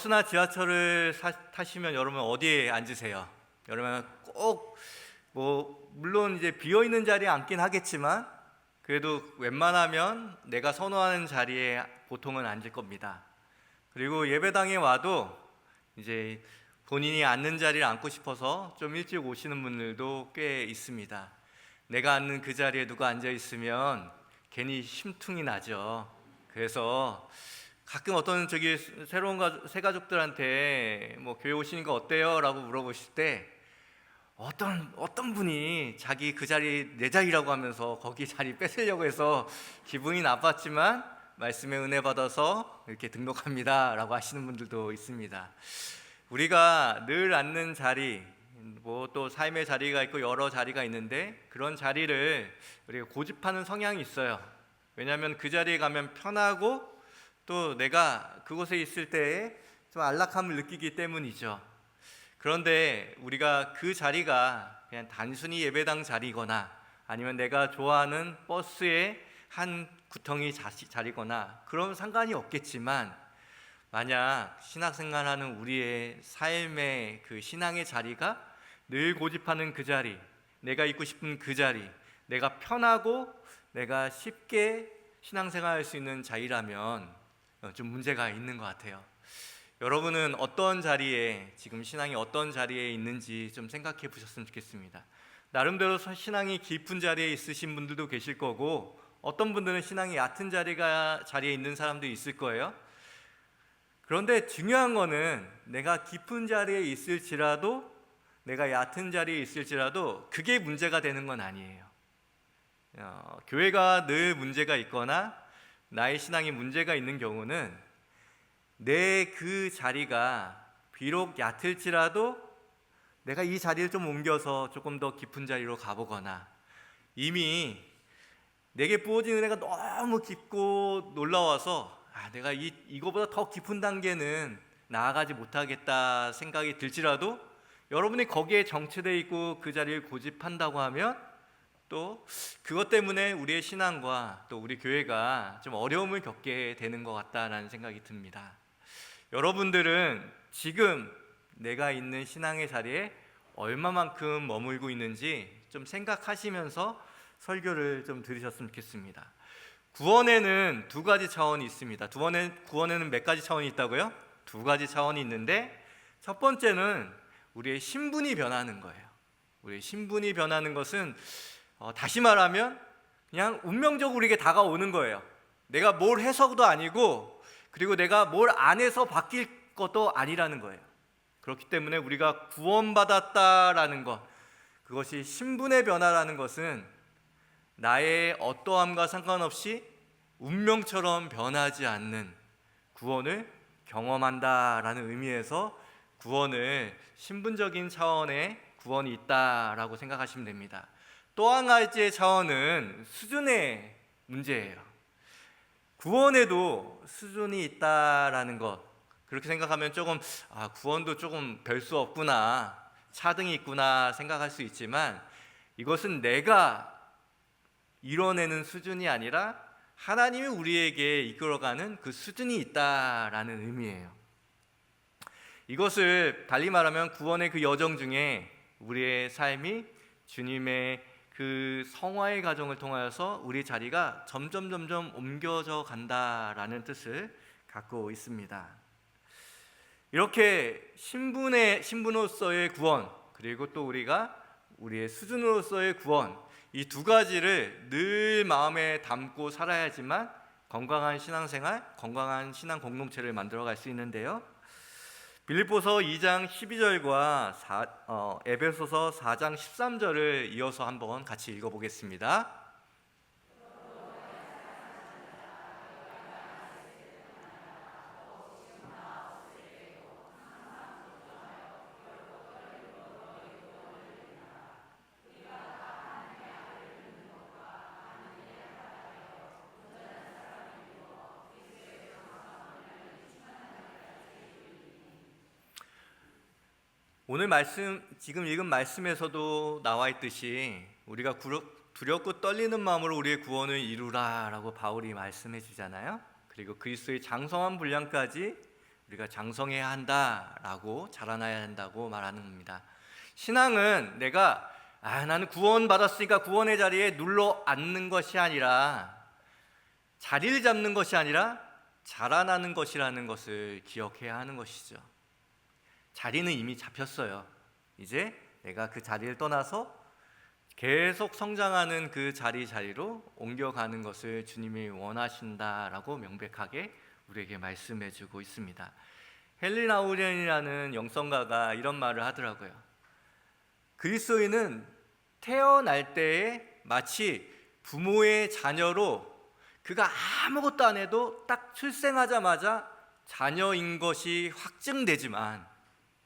버스나 지하철을 타시면 여러분 어디에 앉으세요? 여러분 꼭 물론 이제 비어 있는 자리에 앉긴 하겠지만 그래도 웬만하면 내가 선호하는 자리에 보통은 앉을 겁니다. 그리고 예배당에 와도 이제 본인이 앉는 자리를 앉고 싶어서 좀 일찍 오시는 분들도 꽤 있습니다. 내가 앉는 그 자리에 누가 앉아 있으면 괜히 심퉁이 나죠. 그래서 가끔 어떤 새로운 새 가족들한테 교회 오시는 거 어때요? 라고 물어보실 때 어떤 분이 자기 그 자리 내 자리라고 하면서 거기 자리 뺏으려고 해서 기분이 나빴지만 말씀의 은혜 받아서 이렇게 등록합니다 라고 하시는 분들도 있습니다. 우리가 늘 앉는 자리, 또 삶의 자리가 있고 여러 자리가 있는데 그런 자리를 우리가 고집하는 성향이 있어요. 왜냐하면 그 자리에 가면 편하고 또 내가 그곳에 있을 때에 좀 안락함을 느끼기 때문이죠. 그런데 우리가 그 자리가 그냥 단순히 예배당 자리거나 아니면 내가 좋아하는 버스의 한 구덩이 자리거나 그런 상관이 없겠지만 만약 신학생활하는 우리의 삶의 그 신앙의 자리가 늘 고집하는 그 자리, 내가 있고 싶은 그 자리, 내가 편하고 내가 쉽게 신앙생활할 수 있는 자리라면 좀 문제가 있는 것 같아요. 여러분은 어떤 자리에 지금 신앙이 어떤 자리에 있는지 좀 생각해 보셨으면 좋겠습니다. 나름대로 신앙이 깊은 자리에 있으신 분들도 계실 거고 어떤 분들은 신앙이 얕은 자리에 있는 사람도 있을 거예요. 그런데 중요한 거는 내가 깊은 자리에 있을지라도 내가 얕은 자리에 있을지라도 그게 문제가 되는 건 아니에요. 교회가 늘 문제가 있거나 나의 신앙에 문제가 있는 경우는 내 그 자리가 비록 얕을지라도 내가 이 자리를 좀 옮겨서 조금 더 깊은 자리로 가보거나 이미 내게 부어진 은혜가 너무 깊고 놀라워서 내가 이거보다 더 깊은 단계는 나아가지 못하겠다 생각이 들지라도 여러분이 거기에 정체되어 있고 그 자리를 고집한다고 하면 또 그것 때문에 우리의 신앙과 또 우리 교회가 좀 어려움을 겪게 되는 것 같다라는 생각이 듭니다. 여러분들은 지금 내가 있는 신앙의 자리에 얼마만큼 머물고 있는지 좀 생각하시면서 설교를 좀 들으셨으면 좋겠습니다. 구원에는 두 가지 차원이 있습니다. 구원에는 몇 가지 차원이 있다고요? 두 가지 차원이 있는데 첫 번째는 우리의 신분이 변하는 거예요. 우리의 신분이 변하는 것은 다시 말하면 그냥 운명적으로 우리에게 다가오는 거예요. 내가 뭘 해서도 아니고 그리고 내가 뭘 안 해서 바뀔 것도 아니라는 거예요. 그렇기 때문에 우리가 구원받았다라는 것, 그것이 신분의 변화라는 것은 나의 어떠함과 상관없이 운명처럼 변하지 않는 구원을 경험한다라는 의미에서 구원을 신분적인 차원의 구원이 있다라고 생각하시면 됩니다. 또 한 가지의 차원은 수준의 문제예요. 구원에도 수준이 있다라는 것, 그렇게 생각하면 조금 구원도 조금 별 수 없구나, 차등이 있구나 생각할 수 있지만 이것은 내가 이뤄내는 수준이 아니라 하나님이 우리에게 이끌어가는 그 수준이 있다라는 의미예요. 이것을 달리 말하면 구원의 그 여정 중에 우리의 삶이 주님의 그 성화의 과정을 통하여서 우리 자리가 점점 옮겨져 간다라는 뜻을 갖고 있습니다. 이렇게 신분으로서의 구원, 그리고 또 우리의 수준으로서의 구원, 이 두 가지를 늘 마음에 담고 살아야지만 건강한 신앙생활, 건강한 신앙 공동체를 만들어갈 수 있는데요. 빌립보서 2장 12절과 에베소서 4장 13절을 이어서 한번 같이 읽어보겠습니다. 오늘 지금 읽은 말씀에서도 나와 있듯이 우리가 두렵고 떨리는 마음으로 우리의 구원을 이루라 라고 바울이 말씀해 주잖아요. 그리고 그리스도의 장성한 분량까지 우리가 장성해야 한다라고 자라나야 한다고 말하는 겁니다. 신앙은 내가 나는 구원 받았으니까 구원의 자리에 눌러 앉는 것이 아니라, 자리를 잡는 것이 아니라 자라나는 것이라는 것을 기억해야 하는 것이죠. 자리는 이미 잡혔어요. 이제 내가 그 자리를 떠나서 계속 성장하는 그 자리로 옮겨가는 것을 주님이 원하신다라고 명백하게 우리에게 말씀해주고 있습니다. 헨리 나우렌이라는 영성가가 이런 말을 하더라고요. 그리스도인은 태어날 때에 마치 부모의 자녀로, 그가 아무것도 안 해도 딱 출생하자마자 자녀인 것이 확증되지만,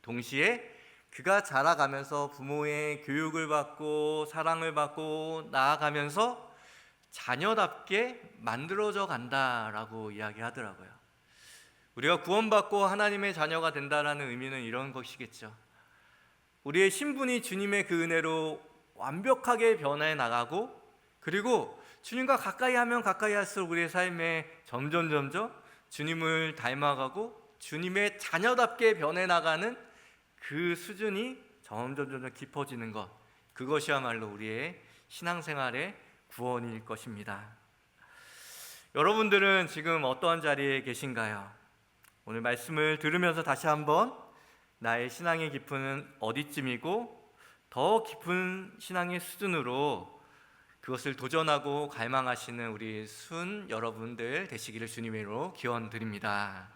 동시에 그가 자라가면서 부모의 교육을 받고 사랑을 받고 나아가면서 자녀답게 만들어져 간다라고 이야기하더라고요. 우리가 구원받고 하나님의 자녀가 된다라는 의미는 이런 것이겠죠. 우리의 신분이 주님의 그 은혜로 완벽하게 변해 나가고, 그리고 주님과 가까이 하면 가까이 할수록 우리의 삶에 점점 주님을 닮아가고 주님의 자녀답게 변해 나가는 그 수준이 점점 깊어지는 것, 그것이야말로 우리의 신앙생활의 구원일 것입니다. 여러분들은 지금 어떠한 자리에 계신가요? 오늘 말씀을 들으면서 다시 한번 나의 신앙의 깊이는 어디쯤이고, 더 깊은 신앙의 수준으로 그것을 도전하고 갈망하시는 우리 순 여러분들 되시기를 주님의 이름으로 기원드립니다.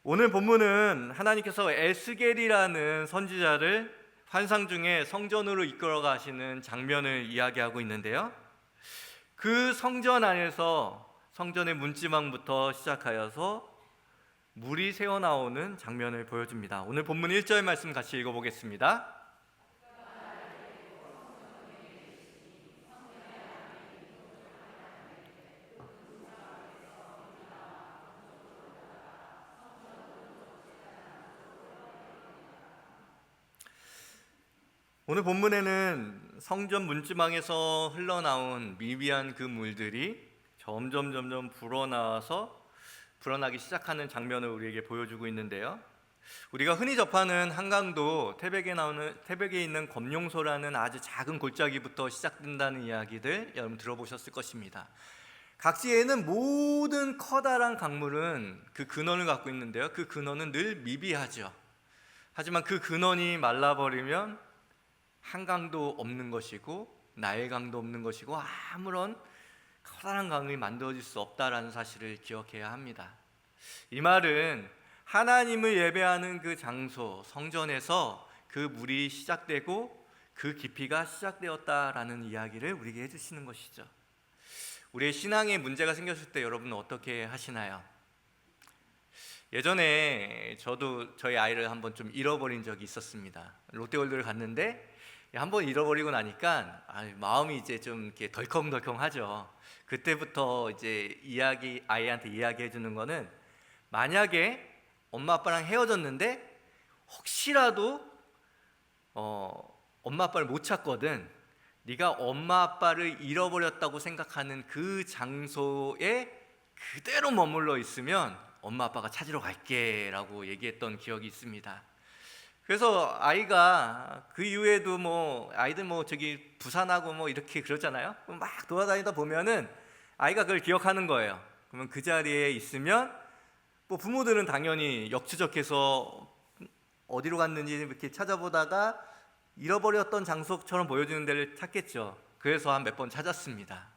오늘 본문은 하나님께서 에스겔이라는 선지자를 환상 중에 성전으로 이끌어 가시는 장면을 이야기하고 있는데요, 그 성전 안에서 성전의 문지방부터 시작하여서 물이 새어나오는 장면을 보여줍니다. 오늘 본문 1절 말씀 같이 읽어보겠습니다. 오늘 본문에는 성전 문지방에서 흘러나온 미비한 그 물들이 점점 불어나기 시작하는 장면을 우리에게 보여주고 있는데요, 우리가 흔히 접하는 한강도 태백에 있는 검룡소라는 아주 작은 골짜기부터 시작된다는 이야기들 여러분 들어보셨을 것입니다. 각지에는 모든 커다란 강물은 그 근원을 갖고 있는데요, 그 근원은 늘 미비하죠. 하지만 그 근원이 말라버리면 한강도 없는 것이고 나일강도 없는 것이고 아무런 커다란 강이 만들어질 수 없다라는 사실을 기억해야 합니다. 이 말은 하나님을 예배하는 그 장소, 성전에서 그 물이 시작되고 그 깊이가 시작되었다라는 이야기를 우리에게 해주시는 것이죠. 우리의 신앙에 문제가 생겼을 때 여러분은 어떻게 하시나요? 예전에 저도 저희 아이를 한번 좀 잃어버린 적이 있었습니다. 롯데월드를 갔는데 한번 잃어버리고 나니까 마음이 이제 좀 이렇게 덜컹덜컹하죠. 그때부터 이제 아이한테 이야기해 주는 거는, 만약에 엄마 아빠랑 헤어졌는데 혹시라도 엄마 아빠를 못 찾거든, 네가 엄마 아빠를 잃어버렸다고 생각하는 그 장소에 그대로 머물러 있으면 엄마 아빠가 찾으러 갈게 라고 얘기했던 기억이 있습니다. 그래서 아이가 그 이후에도 아이들 저기 부산하고 이렇게 그러잖아요. 막 돌아다니다 보면은 아이가 그걸 기억하는 거예요. 그러면 그 자리에 있으면 부모들은 당연히 역추적해서 어디로 갔는지 이렇게 찾아보다가 잃어버렸던 장소처럼 보여주는 데를 찾겠죠. 그래서 한 몇 번 찾았습니다.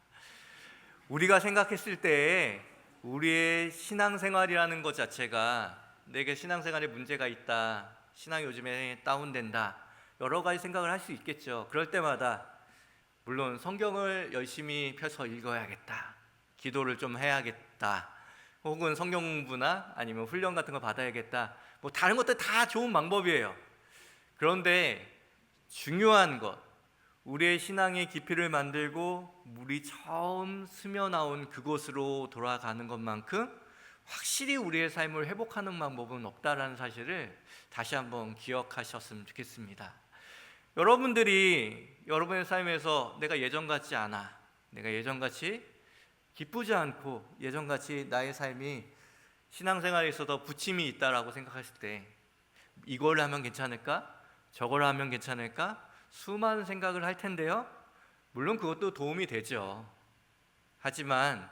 우리가 생각했을 때 우리의 신앙생활이라는 것 자체가, 내게 신앙생활에 문제가 있다, 신앙이 요즘에 다운된다, 여러 가지 생각을 할 수 있겠죠. 그럴 때마다 물론 성경을 열심히 펴서 읽어야겠다, 기도를 좀 해야겠다, 혹은 성경 공부나 아니면 훈련 같은 거 받아야겠다, 다른 것들 다 좋은 방법이에요. 그런데 중요한 것, 우리의 신앙의 깊이를 만들고 물이 처음 스며 나온 그곳으로 돌아가는 것만큼 확실히 우리의 삶을 회복하는 방법은 없다라는 사실을 다시 한번 기억하셨으면 좋겠습니다. 여러분들이 여러분의 삶에서 내가 예전 같지 않아, 내가 예전같이 기쁘지 않고 예전같이 나의 삶이 신앙생활에 있어서 부침이 있다라고 생각했을 때 이걸 하면 괜찮을까? 저걸 하면 괜찮을까? 수많은 생각을 할 텐데요. 물론 그것도 도움이 되죠. 하지만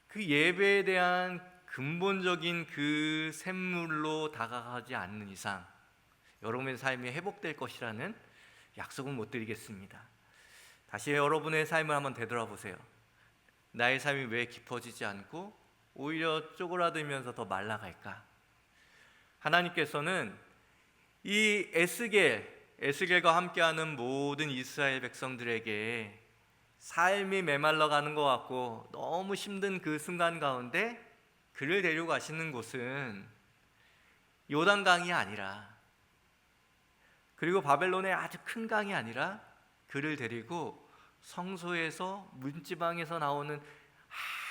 그 예배에 대한 근본적인 그 샘물로 다가가지 않는 이상 여러분의 삶이 회복될 것이라는 약속은 못 드리겠습니다. 다시 여러분의 삶을 한번 되돌아보세요. 나의 삶이 왜 깊어지지 않고 오히려 쪼그라들면서 더 말라갈까? 하나님께서는 이 에스겔과 함께하는 모든 이스라엘 백성들에게 삶이 메말라가는 것 같고 너무 힘든 그 순간 가운데 그를 데리고 가시는 곳은 요단강이 아니라, 그리고 바벨론의 아주 큰 강이 아니라 그를 데리고 성소에서 문지방에서 나오는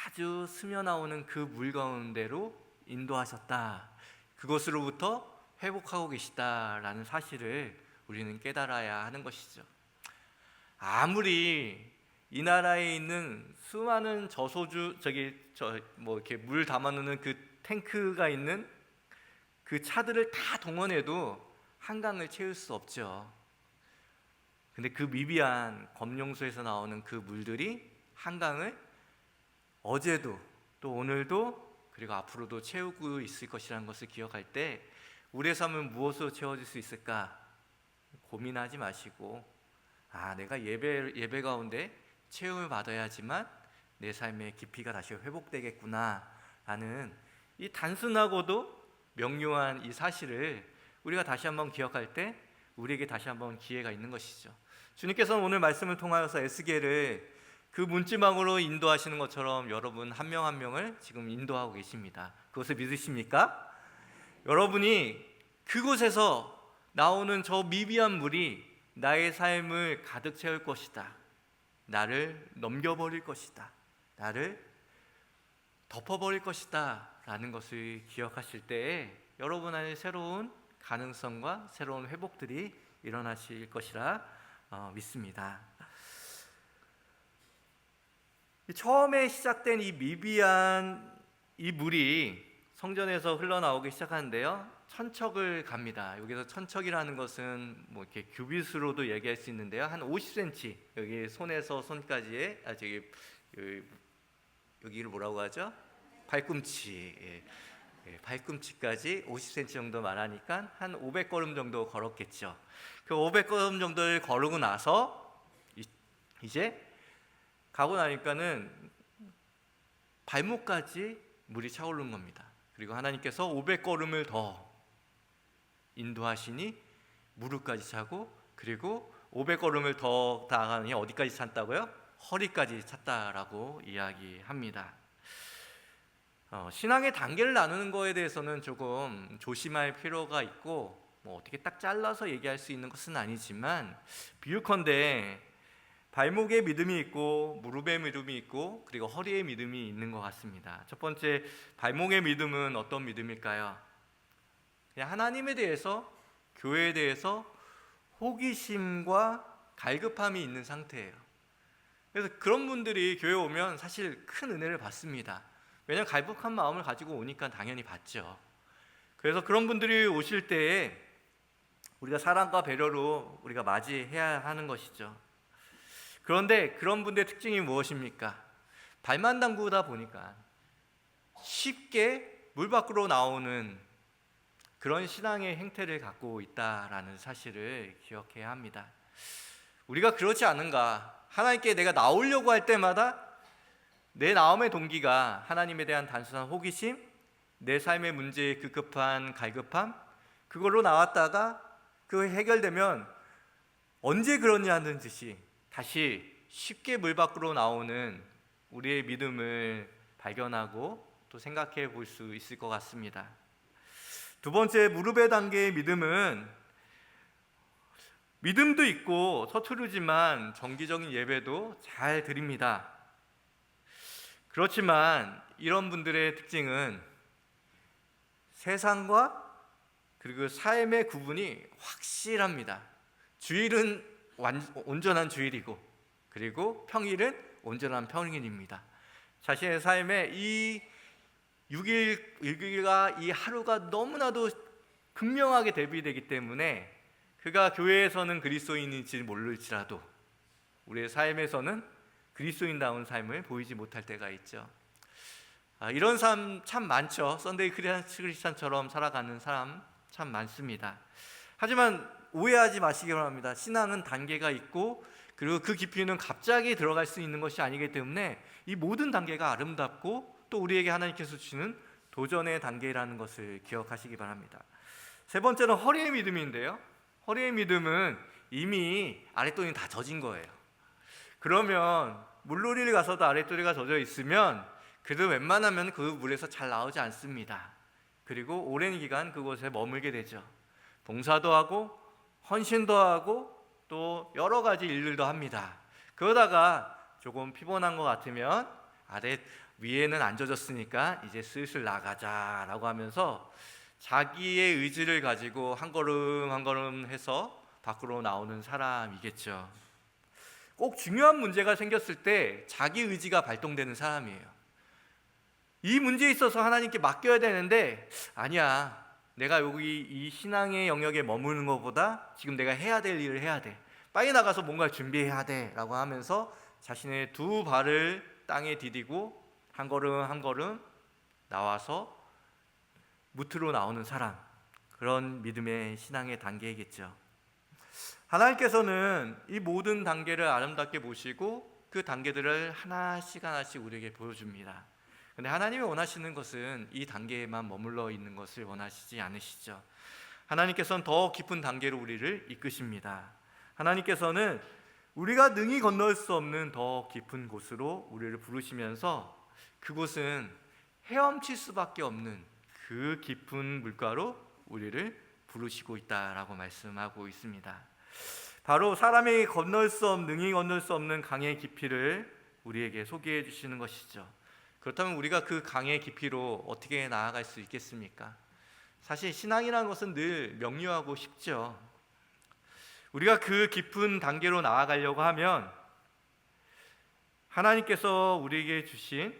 아주 스며 나오는 그 물 가운데로 인도하셨다. 그것으로부터 회복하고 계시다라는 사실을 우리는 깨달아야 하는 것이죠. 아무리 이 나라에 있는 수많은 저소주 이렇게 물 담아놓는 그 탱크가 있는 그 차들을 다 동원해도 한강을 채울 수 없죠. 근데 그 미비한 검룡소에서 나오는 그 물들이 한강을 어제도 또 오늘도 그리고 앞으로도 채우고 있을 것이라는 것을 기억할 때 우리의 삶은 무엇으로 채워질 수 있을까 고민하지 마시고, 내가 예배 가운데 체험을 받아야지만 내 삶의 깊이가 다시 회복되겠구나 라는 이 단순하고도 명료한 이 사실을 우리가 다시 한번 기억할 때 우리에게 다시 한번 기회가 있는 것이죠. 주님께서는 오늘 말씀을 통하여서 에스겔을 그 문지방으로 인도하시는 것처럼 여러분 한 명 한 명을 지금 인도하고 계십니다. 그것을 믿으십니까? 여러분이 그곳에서 나오는 저 미비한 물이 나의 삶을 가득 채울 것이다, 나를 넘겨버릴 것이다, 나를 덮어버릴 것이다 라는 것을 기억하실 때에 여러분 안에 새로운 가능성과 새로운 회복들이 일어나실 것이라 믿습니다. 처음에 시작된 이 미비한 이 물이 성전에서 흘러나오기 시작하는데요, 천척을 갑니다. 여기서 천척이라는 것은 이렇게 규빗으로도 얘기할 수 있는데요, 한 50cm, 여기 손에서 손까지의 여기를 뭐라고 하죠? 발꿈치. 발꿈치까지 50cm 정도 말하니까 한 500걸음 정도 걸었겠죠. 그 500걸음 정도를 걸고 나서 이제 가고 나니까는 발목까지 물이 차오르는 겁니다. 그리고 하나님께서 500걸음을 더 인도하시니 무릎까지 차고, 그리고 500걸음을 더 나아가니 어디까지 찼다고요? 허리까지 찼다라고 이야기합니다. 신앙의 단계를 나누는 거에 대해서는 조금 조심할 필요가 있고, 어떻게 딱 잘라서 얘기할 수 있는 것은 아니지만, 비유컨대 발목에 믿음이 있고 무릎에 믿음이 있고 그리고 허리에 믿음이 있는 것 같습니다. 첫 번째, 발목의 믿음은 어떤 믿음일까요? 그냥 하나님에 대해서, 교회에 대해서 호기심과 갈급함이 있는 상태예요. 그래서 그런 분들이 교회 오면 사실 큰 은혜를 받습니다. 왜냐하면 갈급한 마음을 가지고 오니까 당연히 받죠. 그래서 그런 분들이 오실 때에 우리가 사랑과 배려로 우리가 맞이해야 하는 것이죠. 그런데 그런 분들의 특징이 무엇입니까? 발만 담그다 보니까 쉽게 물 밖으로 나오는 그런 신앙의 행태를 갖고 있다라는 사실을 기억해야 합니다. 우리가 그렇지 않은가? 하나님께 내가 나오려고 할 때마다 내 나옴의 동기가 하나님에 대한 단순한 호기심, 내 삶의 문제의 급급한 갈급함, 그걸로 나왔다가 그거 해결되면 언제 그러냐는 듯이 다시 쉽게 물 밖으로 나오는 우리의 믿음을 발견하고 또 생각해 볼 수 있을 것 같습니다. 두 번째, 무릎의 단계의 믿음은 믿음도 있고 서투르지만 정기적인 예배도 잘 드립니다. 그렇지만 이런 분들의 특징은 세상과 그리고 삶의 구분이 확실합니다. 주일은 온전한 주일이고, 그리고 평일은 온전한 평일입니다. 자신의 삶에 이 6일과 이 하루가 너무나도 극명하게 대비되기 때문에 그가 교회에서는 그리스도인인지 모를지라도 우리의 삶에서는 그리스도인다운 삶을 보이지 못할 때가 있죠. 이런 사람 참 많죠. 썬데이 크리스찬처럼 살아가는 사람 참 많습니다. 하지만 오해하지 마시기 바랍니다. 신앙은 단계가 있고 그리고 그 깊이는 갑자기 들어갈 수 있는 것이 아니기 때문에 이 모든 단계가 아름답고 또 우리에게 하나님께서 주시는 도전의 단계라는 것을 기억하시기 바랍니다. 세 번째는 허리의 믿음인데요. 허리의 믿음은 이미 아랫돈이 다 젖은 거예요. 그러면 물놀이를 가서도 아랫도리가 젖어 있으면 그래도 웬만하면 그 물에서 잘 나오지 않습니다. 그리고 오랜 기간 그곳에 머물게 되죠. 봉사도 하고 헌신도 하고 또 여러 가지 일들도 합니다. 그러다가 조금 피곤한 것 같으면 위에는 안 젖었으니까 이제 슬슬 나가자라고 하면서 자기의 의지를 가지고 한 걸음 한 걸음 해서 밖으로 나오는 사람이겠죠. 꼭 중요한 문제가 생겼을 때 자기 의지가 발동되는 사람이에요. 이 문제에 있어서 하나님께 맡겨야 되는데 아니야, 내가 여기 이 신앙의 영역에 머무는 것보다 지금 내가 해야 될 일을 해야 돼, 빨리 나가서 뭔가 준비해야 돼 라고 하면서 자신의 두 발을 땅에 디디고 한 걸음 한 걸음 나와서 무트로 나오는 사람, 그런 믿음의 신앙의 단계이겠죠. 하나님께서는 이 모든 단계를 아름답게 보시고 그 단계들을 하나씩 하나씩 우리에게 보여줍니다. 근데 하나님이 원하시는 것은 이 단계에만 머물러 있는 것을 원하시지 않으시죠. 하나님께서는 더 깊은 단계로 우리를 이끄십니다. 하나님께서는 우리가 능히 건널 수 없는 더 깊은 곳으로 우리를 부르시면서 그곳은 헤엄칠 수밖에 없는 그 깊은 물가로 우리를 부르시고 있다라고 말씀하고 있습니다. 바로 사람이 능히 건널 수 없는 강의 깊이를 우리에게 소개해 주시는 것이죠. 그렇다면 우리가 그 강의 깊이로 어떻게 나아갈 수 있겠습니까? 사실 신앙이라는 것은 늘 명료하고 쉽죠. 우리가 그 깊은 단계로 나아가려고 하면 하나님께서 우리에게 주신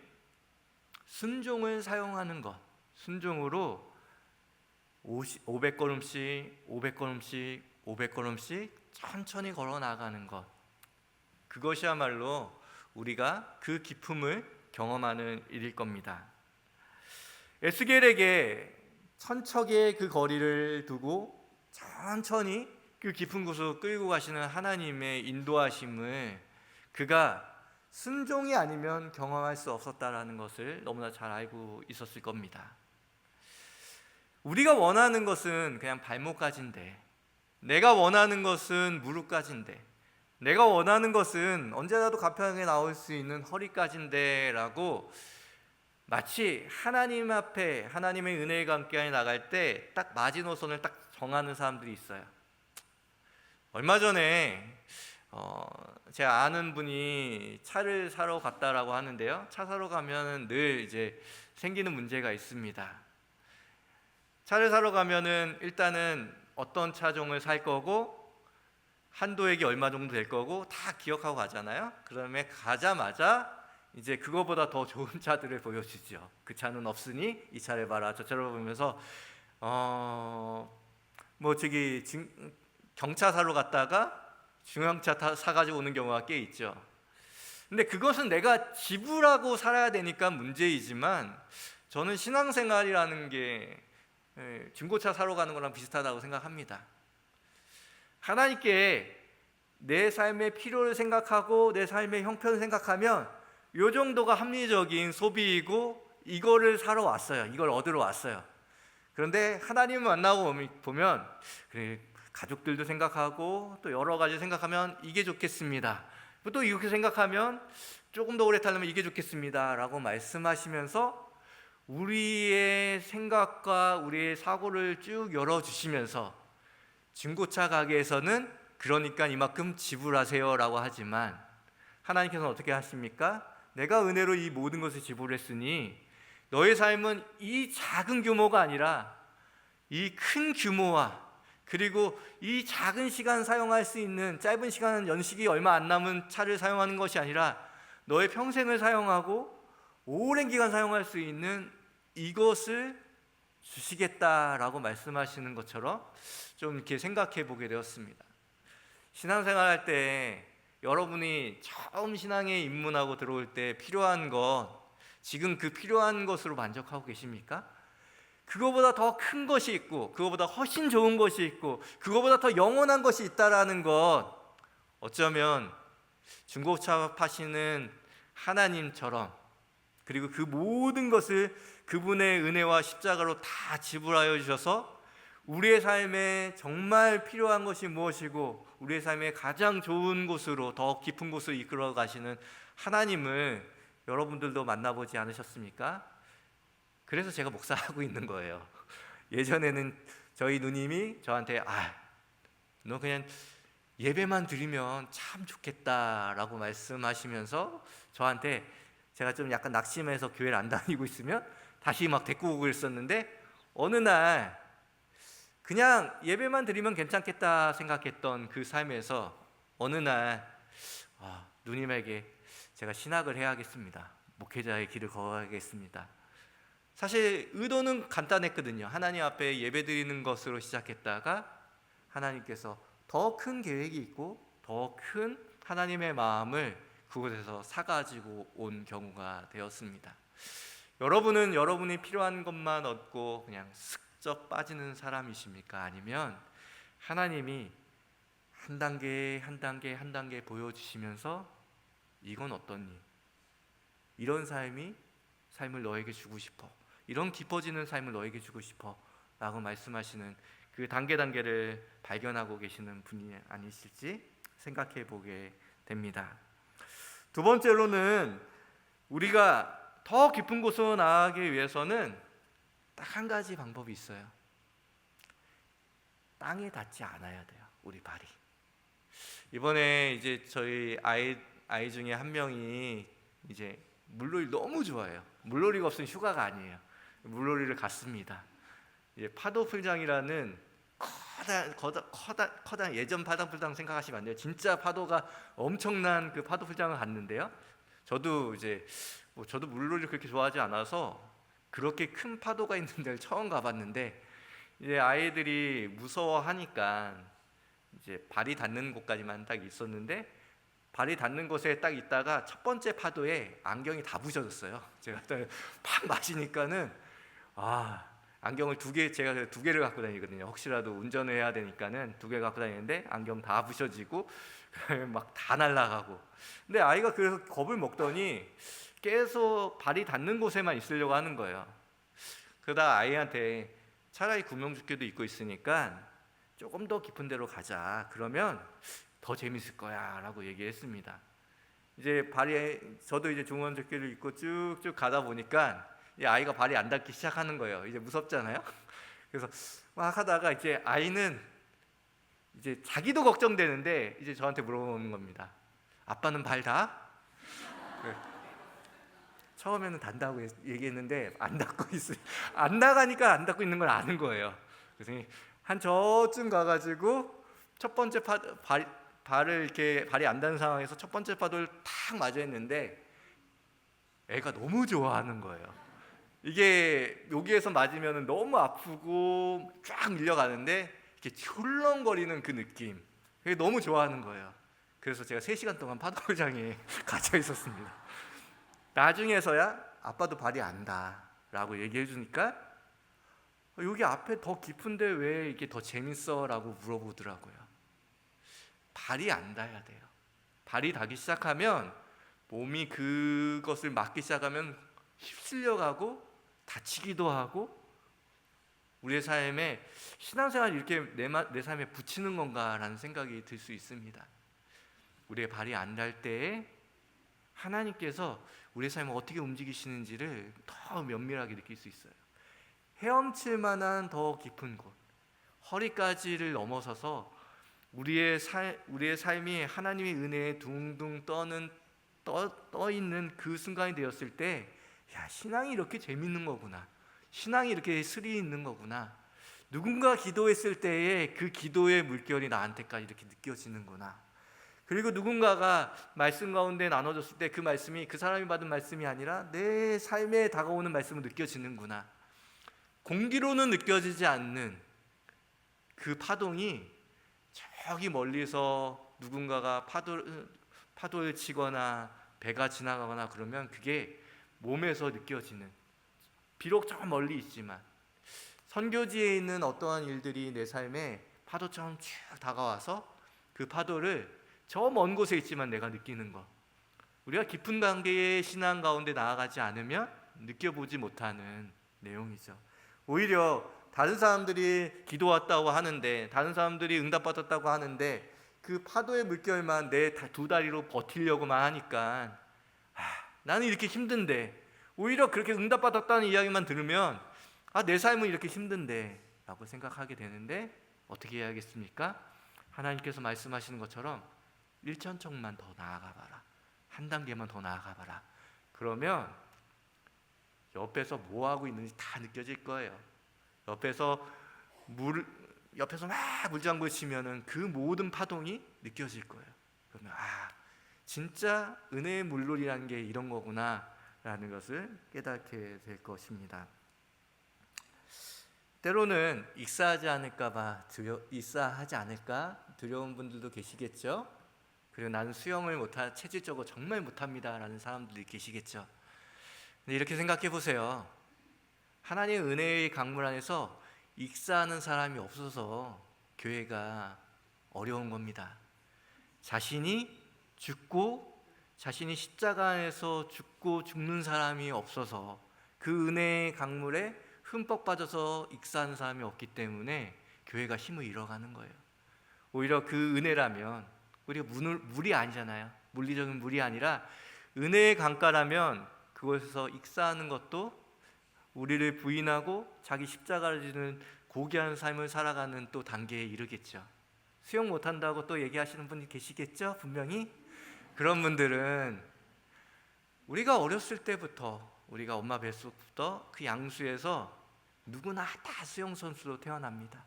순종을 사용하는 것, 순종으로 500걸음씩 500걸음씩 500걸음씩 천천히 걸어 나가는 것, 그것이야말로 우리가 그 기쁨을 경험하는 일일 겁니다. 에스겔에게 천척의 그 거리를 두고 천천히 그 깊은 곳으로 끌고 가시는 하나님의 인도하심을 그가 순종이 아니면 경험할 수 없었다라는 것을 너무나 잘 알고 있었을 겁니다. 우리가 원하는 것은 그냥 발목까지인데, 내가 원하는 것은 무릎까지인데, 내가 원하는 것은 언제라도 가평하게 나올 수 있는 허리까지인데 라고 마치 하나님 앞에 하나님의 은혜가 함께 나갈 때 딱 마지노선을 딱 정하는 사람들이 있어요. 얼마 전에 제가 아는 분이 차를 사러 갔다라고 하는데요, 차 사러 가면 늘 이제 생기는 문제가 있습니다. 차를 사러 가면은 일단은 어떤 차종을 살 거고 한도액이 얼마 정도 될 거고 다 기억하고 가잖아요. 그다음에 가자마자 이제 그거보다 더 좋은 차들을 보여주죠. 그 차는 없으니 이 차를 봐라, 저 차를 보면서 경차 사러 갔다가 중형차 사가지고 오는 경우가 꽤 있죠. 근데 그것은 내가 지불하고 살아야 되니까 문제이지만 저는 신앙생활이라는 게 중고차 사러 가는 거랑 비슷하다고 생각합니다. 하나님께 내 삶의 필요를 생각하고 내 삶의 형편을 생각하면 이 정도가 합리적인 소비이고 이거를 사러 왔어요, 이걸 얻으러 왔어요. 그런데 하나님을 만나고 보면 그래, 가족들도 생각하고 또 여러 가지 생각하면 이게 좋겠습니다, 또 이렇게 생각하면 조금 더 오래 타려면 이게 좋겠습니다 라고 말씀하시면서 우리의 생각과 우리의 사고를 쭉 열어주시면서 중고차 가게에서는 그러니까 이만큼 지불하세요 라고 하지만 하나님께서는 어떻게 하십니까? 내가 은혜로 이 모든 것을 지불했으니 너의 삶은 이 작은 규모가 아니라 이 큰 규모와 그리고 이 작은 시간 사용할 수 있는, 짧은 시간 연식이 얼마 안 남은 차를 사용하는 것이 아니라 너의 평생을 사용하고 오랜 기간 사용할 수 있는 이것을 주시겠다라고 말씀하시는 것처럼 좀 이렇게 생각해 보게 되었습니다. 신앙생활 할 때 여러분이 처음 신앙에 입문하고 들어올 때 필요한 것, 지금 그 필요한 것으로 만족하고 계십니까? 그거보다 더 큰 것이 있고, 그거보다 훨씬 좋은 것이 있고, 그거보다 더 영원한 것이 있다라는 것, 어쩌면 중고차 파시는 하나님처럼, 그리고 그 모든 것을 그분의 은혜와 십자가로 다 지불하여 주셔서 우리의 삶에 정말 필요한 것이 무엇이고 우리의 삶에 가장 좋은 곳으로, 더 깊은 곳으로 이끌어 가시는 하나님을 여러분들도 만나보지 않으셨습니까? 그래서 제가 목사하고 있는 거예요. 예전에는 저희 누님이 저한테 너 그냥 예배만 드리면 참 좋겠다라고 말씀하시면서 저한테, 제가 좀 약간 낙심해서 교회를 안 다니고 있으면 다시 막 데리고 오고 그랬었는데, 어느 날 그냥 예배만 드리면 괜찮겠다 생각했던 그 삶에서 어느 날 누님에게 제가 신학을 해야겠습니다, 목회자의 길을 걸어야겠습니다. 사실 의도는 간단했거든요. 하나님 앞에 예배 드리는 것으로 시작했다가 하나님께서 더 큰 계획이 있고 더 큰 하나님의 마음을 그곳에서 사가지고 온 경우가 되었습니다. 여러분은 여러분이 필요한 것만 얻고 그냥 슬쩍 빠지는 사람이십니까? 아니면 하나님이 한 단계 한 단계 한 단계 보여주시면서 이건 어떠니? 이런 삶을 너에게 주고 싶어, 이런 깊어지는 삶을 너에게 주고 싶어 라고 말씀하시는 그 단계를 발견하고 계시는 분이 아니실지 생각해 보게 됩니다. 두 번째로는 우리가 더 깊은 곳으로 나아가기 위해서는 딱 한 가지 방법이 있어요. 땅에 닿지 않아야 돼요, 우리 발이. 이번에 이제 저희 아이 중에 한 명이 이제 물놀이 너무 좋아해요. 물놀이가 없으면 휴가가 아니에요. 물놀이를 갔습니다. 이제 파도풀장이라는 커다란 예전 파도풀장 생각하시면 안 돼요. 진짜 파도가 엄청난 그 파도풀장을 갔는데요. 저도 물놀이를 그렇게 좋아하지 않아서 그렇게 큰 파도가 있는 데를 처음 가봤는데, 이제 아이들이 무서워하니까 이제 발이 닿는 곳까지만 딱 있었는데, 발이 닿는 곳에 딱 있다가 첫 번째 파도에 안경이 다 부셔졌어요. 제가 팍 맞으니까는 안경을 제가 두 개를 갖고 다니거든요. 혹시라도 운전을 해야 되니까는 두 개 갖고 다니는데 안경 다 부셔지고 막 다 날아가고. 근데 아이가 그래서 겁을 먹더니 계속 발이 닿는 곳에만 있으려고 하는 거예요. 그러다 아이한테 차라리 구명조끼도 입고 있으니까 조금 더 깊은 데로 가자, 그러면 더 재밌을 거야 라고 얘기했습니다. 이제 저도 이제 구명조끼를 입고 쭉쭉 가다 보니까 이 아이가 발이 안 닿기 시작하는 거예요. 이제 무섭잖아요. 그래서 막 하다가 이제 아이는 이제 자기도 걱정되는데 이제 저한테 물어보는 겁니다. 아빠는 발 닿아? 처음에는 닿는다고 얘기했는데 안 닿고 있어요. 안 나가니까 안 닿고 있는 걸 아는 거예요. 그래서 한 저쯤 가가지고 첫 번째 발을 이렇게 발이 안 닿는 상황에서 첫 번째 파도를 탁 맞아 했는데 애가 너무 좋아하는 거예요. 이게 여기에서 맞으면 너무 아프고 쫙 밀려가는데 이렇게 훌렁거리는 그 느낌, 그게 너무 좋아하는 거예요. 그래서 제가 3시간 동안 파도장에 갇혀 있었습니다. 나중에서야 아빠도 발이 안다 라고 얘기해 주니까 여기 앞에 더 깊은데 왜 이게 더 재밌어? 라고 물어보더라고요. 발이 안 닿아야 돼요. 발이 닿기 시작하면 몸이 그것을 맞기 시작하면 휩쓸려 가고 다치기도 하고, 우리의 삶에 신앙생활이 이렇게 내 삶에 붙이는 건가라는 생각이 들 수 있습니다. 우리의 발이 안 닿을 때에 하나님께서 우리의 삶을 어떻게 움직이시는지를 더 면밀하게 느낄 수 있어요. 헤엄칠 만한 더 깊은 곳, 허리까지를 넘어서서 우리의 삶이 하나님의 은혜에 둥둥 떠 있는 그 순간이 되었을 때, 야, 신앙이 이렇게 재밌는 거구나, 신앙이 이렇게 스릴이 있는 거구나, 누군가 기도했을 때에 그 기도의 물결이 나한테까지 이렇게 느껴지는구나, 그리고 누군가가 말씀 가운데 나눠줬을 때 그 말씀이 그 사람이 받은 말씀이 아니라 내 삶에 다가오는 말씀으로 느껴지는구나. 공기로는 느껴지지 않는 그 파동이 저기 멀리서 누군가가 파도를 치거나 배가 지나가거나 그러면 그게 몸에서 느껴지는, 비록 저 멀리 있지만 선교지에 있는 어떠한 일들이 내 삶에 파도처럼 쭉 다가와서 그 파도를 저 먼 곳에 있지만 내가 느끼는 것, 우리가 깊은 관계의 신앙 가운데 나아가지 않으면 느껴보지 못하는 내용이죠. 오히려 다른 사람들이 기도 왔다고 하는데, 다른 사람들이 응답받았다고 하는데 그 파도의 물결만 내 두 다리로 버티려고만 하니까 나는 이렇게 힘든데, 오히려 그렇게 응답받았다는 이야기만 들으면 내 삶은 이렇게 힘든데 라고 생각하게 되는데, 어떻게 해야겠습니까? 하나님께서 말씀하시는 것처럼 일천척만 더 나아가 봐라, 한 단계만 더 나아가 봐라. 그러면 옆에서 뭐 하고 있는지 다 느껴질 거예요. 옆에서 막 물장구 치면은 그 모든 파동이 느껴질 거예요. 그러면 진짜 은혜의 물놀이라는 게 이런 거구나 라는 것을 깨닫게 될 것입니다. 때로는 익사하지 않을까 두려운 분들도 계시겠죠. 그리고 나는 수영을 체질적으로 정말 못합니다 라는 사람들이 계시겠죠. 근데 이렇게 생각해 보세요. 하나님의 은혜의 강물 안에서 익사하는 사람이 없어서 교회가 어려운 겁니다. 자신이 십자가 안에서 죽고 죽는 사람이 없어서, 그 은혜의 강물에 흠뻑 빠져서 익사하는 사람이 없기 때문에 교회가 힘을 잃어가는 거예요. 오히려 그 은혜라면, 우리가 물이 아니잖아요. 물리적인 물이 아니라 은혜의 강가라면 그곳에서 익사하는 것도 우리를 부인하고 자기 십자가를 지는 고귀한 삶을 살아가는 또 단계에 이르겠죠. 수영 못한다고 또 얘기하시는 분이 계시겠죠? 분명히. 그런 분들은 우리가 어렸을 때부터, 우리가 엄마 뱃속부터 그 양수에서 누구나 다 수영선수로 태어납니다.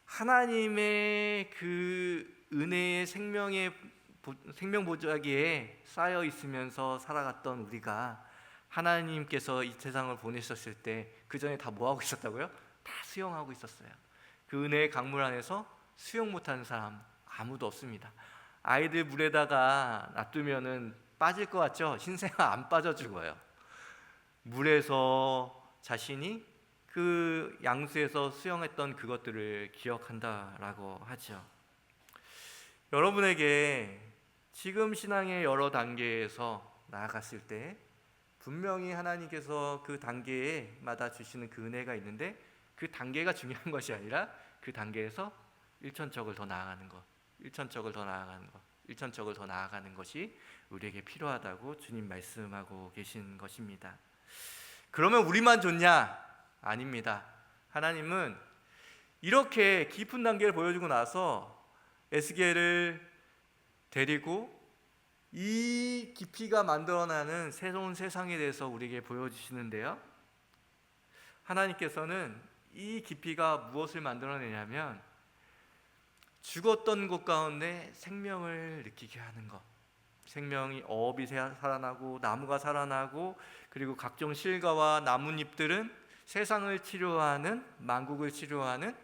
하나님의 그 은혜의 생명 보자기에 쌓여 있으면서 살아갔던 우리가 하나님께서 이 세상을 보내셨을 때 그 전에 다 뭐 하고 있었다고요? 다 수영하고 있었어요. 그 은혜의 강물 안에서 수영 못하는 사람 아무도 없습니다. 아이들 물에다가 놔두면은 빠질 것 같죠? 신생아 안 빠져 죽어요. 물에서 자신이 그 양수에서 수영했던 그것들을 기억한다라고 하죠. 여러분에게 지금 신앙의 여러 단계에서 나아갔을 때 분명히 하나님께서 그 단계마다 주시는 그 은혜가 있는데, 그 단계가 중요한 것이 아니라 그 단계에서 일천척을 더 나아가는 것, 일천척을 더 나아가는 것이 우리에게 필요하다고 주님 말씀하고 계신 것입니다. 그러면 우리만 좋냐? 아닙니다. 하나님은 이렇게 깊은 단계를 보여주고 나서 에스겔을 데리고 이 깊이가 만들어나는 새로운 세상에 대해서 우리에게 보여주시는데요, 하나님께서는 이 깊이가 무엇을 만들어내냐면 죽었던 곳 가운데 생명을 느끼게 하는 것, 생명이, 어업이 살아나고 나무가 살아나고, 그리고 각종 실과와 나뭇잎들은 세상을 치료하는, 만국을 치료하는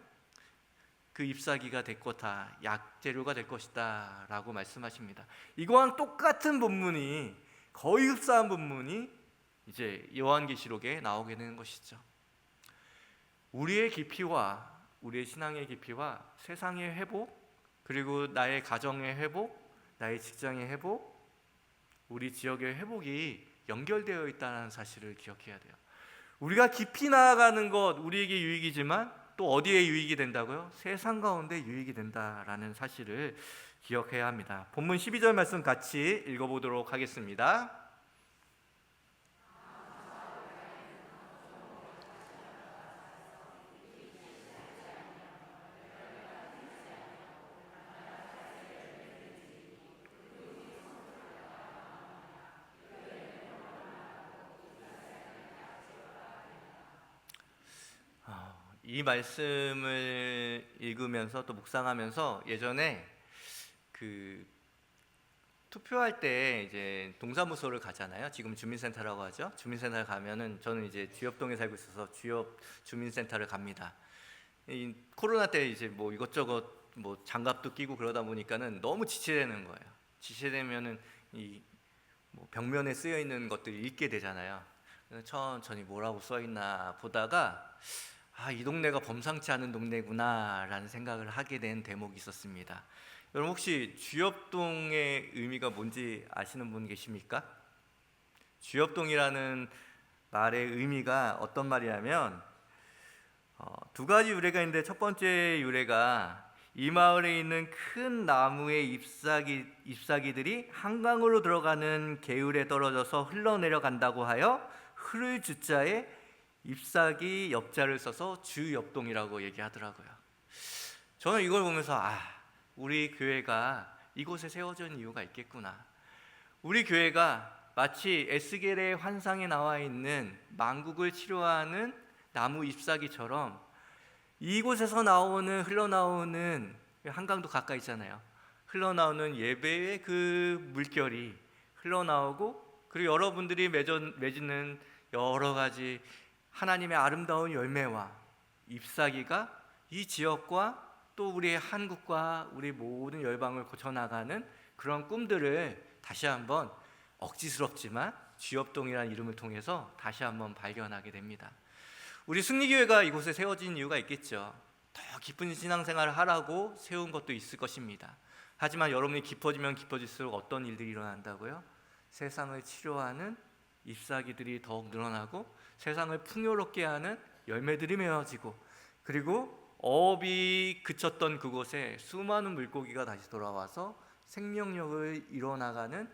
그 잎사귀가 될 거다, 약재료가 될 것이다 라고 말씀하십니다. 이거랑 똑같은 본문이, 거의 흡사한 본문이 이제 요한계시록에 나오게 되는 것이죠. 우리의 깊이와, 우리의 신앙의 깊이와 세상의 회복, 그리고 나의 가정의 회복, 나의 직장의 회복, 우리 지역의 회복이 연결되어 있다는 사실을 기억해야 돼요. 우리가 깊이 나아가는 것 우리에게 유익이지만 또 어디에 유익이 된다고요? 세상 가운데 유익이 된다라는 사실을 기억해야 합니다. 본문 12절 말씀 같이 읽어보도록 하겠습니다. 이 말씀을 읽으면서 또 묵상하면서 예전에 그 투표할 때 이제 동사무소를 가잖아요. 지금 주민센터라고 하죠. 주민센터에 가면은 저는 이제 주엽동에 살고 있어서 주엽 주민센터를 갑니다. 이 코로나 때 이제 뭐 이것저것 뭐 장갑도 끼고 그러다 보니까는 너무 지체되는 거예요. 지체되면은 이 뭐 벽면에 쓰여 있는 것들을 읽게 되잖아요. 그래서 천천히 뭐라고 써 있나 보다가 이 동네가 범상치 않은 동네구나라는 생각을 하게 된 대목이 있었습니다. 여러분 혹시 주엽동의 의미가 뭔지 아시는 분 계십니까? 주엽동이라는 말의 의미가 어떤 말이냐면 두 가지 유래가 있는데 첫 번째 유래가 이 마을에 있는 큰 나무의 잎사귀들이 한강으로 들어가는 개울에 떨어져서 흘러내려간다고 하여 흐를 주자에 잎사귀 옆자를 써서 주엽동이라고 얘기하더라고요. 저는 이걸 보면서 우리 교회가 이곳에 세워져 있는 이유가 있겠구나. 우리 교회가 마치 에스겔의 환상에 나와 있는 만국을 치료하는 나무 잎사귀처럼 이곳에서 흘러나오는 한강도 가까이 있잖아요. 흘러나오는 예배의 그 물결이 흘러나오고, 그리고 여러분들이 맺는 여러 가지 하나님의 아름다운 열매와 잎사귀가 이 지역과 또 우리의 한국과 우리 모든 열방을 고쳐나가는 그런 꿈들을 다시 한번 억지스럽지만 주엽동이라는 이름을 통해서 다시 한번 발견하게 됩니다. 우리 승리교회가 이곳에 세워진 이유가 있겠죠. 더 깊은 신앙생활을 하라고 세운 것도 있을 것입니다. 하지만 여러분이 깊어지면 깊어질수록 어떤 일들이 일어난다고요? 세상을 치료하는 잎사귀들이 더욱 늘어나고 세상을 풍요롭게 하는 열매들이 맺어지고, 그리고 어업이 그쳤던 그곳에 수많은 물고기가 다시 돌아와서 생명력을 이뤄나가는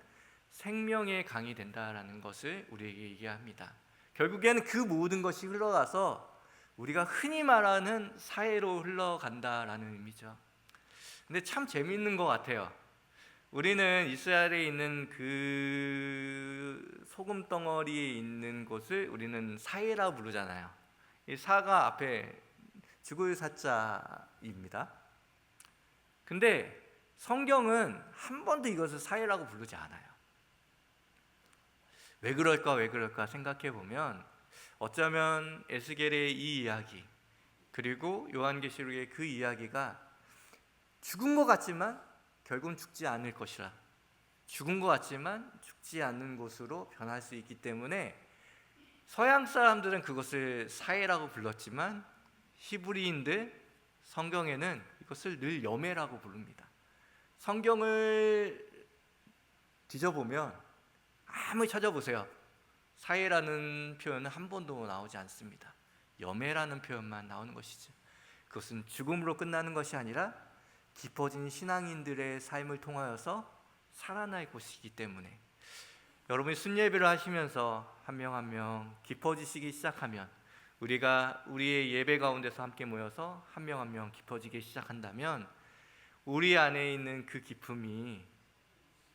생명의 강이 된다라는 것을 우리에게 얘기합니다. 결국에는 그 모든 것이 흘러가서 우리가 흔히 말하는 사회로 흘러간다라는 의미죠. 근데 참 재미있는 것 같아요. 우리는 이스라엘에 있는 그 소금 덩어리에 있는 곳을 우리는 사해라고 부르잖아요. 이 사가 앞에 죽을 사자입니다. 근데 성경은 한 번도 이것을 사해라고 부르지 않아요. 왜 그럴까 생각해 보면 어쩌면 에스겔의 이 이야기, 그리고 요한계시록의 그 이야기가 죽은 것 같지만 결국은 죽지 않을 것이라, 죽은 것 같지만 죽지 않는 곳으로 변할 수 있기 때문에 서양 사람들은 그것을 사해라고 불렀지만 히브리인들 성경에는 이것을 늘 여매라고 부릅니다. 성경을 뒤져보면 아무리 찾아보세요. 사해라는 표현은 한 번도 나오지 않습니다. 여매라는 표현만 나오는 것이죠. 그것은 죽음으로 끝나는 것이 아니라 깊어진 신앙인들의 삶을 통하여서 살아날 곳이기 때문에 여러분이 순예배를 하시면서 한 명 한 명 깊어지시기 시작하면, 우리가 우리의 예배 가운데서 함께 모여서 한 명 한 명 깊어지기 시작한다면 우리 안에 있는 그 기쁨이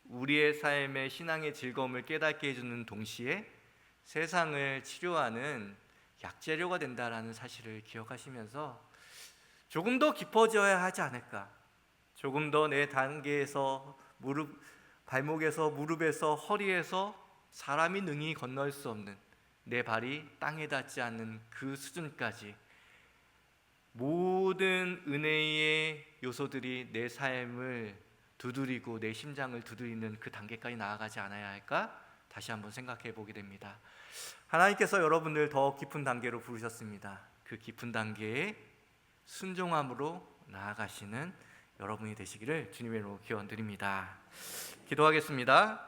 우리의 삶의 신앙의 즐거움을 깨닫게 해주는 동시에 세상을 치료하는 약재료가 된다라는 사실을 기억하시면서 조금 더 깊어져야 하지 않을까, 조금 더 내 단계에서 발목에서 무릎에서 허리에서 사람이 능히 건널 수 없는, 내 발이 땅에 닿지 않는 그 수준까지 모든 은혜의 요소들이 내 삶을 두드리고 내 심장을 두드리는 그 단계까지 나아가지 않아야 할까 다시 한번 생각해 보게 됩니다. 하나님께서 여러분들 더 깊은 단계로 부르셨습니다. 그 깊은 단계에 순종함으로 나아가시는 여러분이 되시기를 주님의 이름으로 기원드립니다. 기도하겠습니다.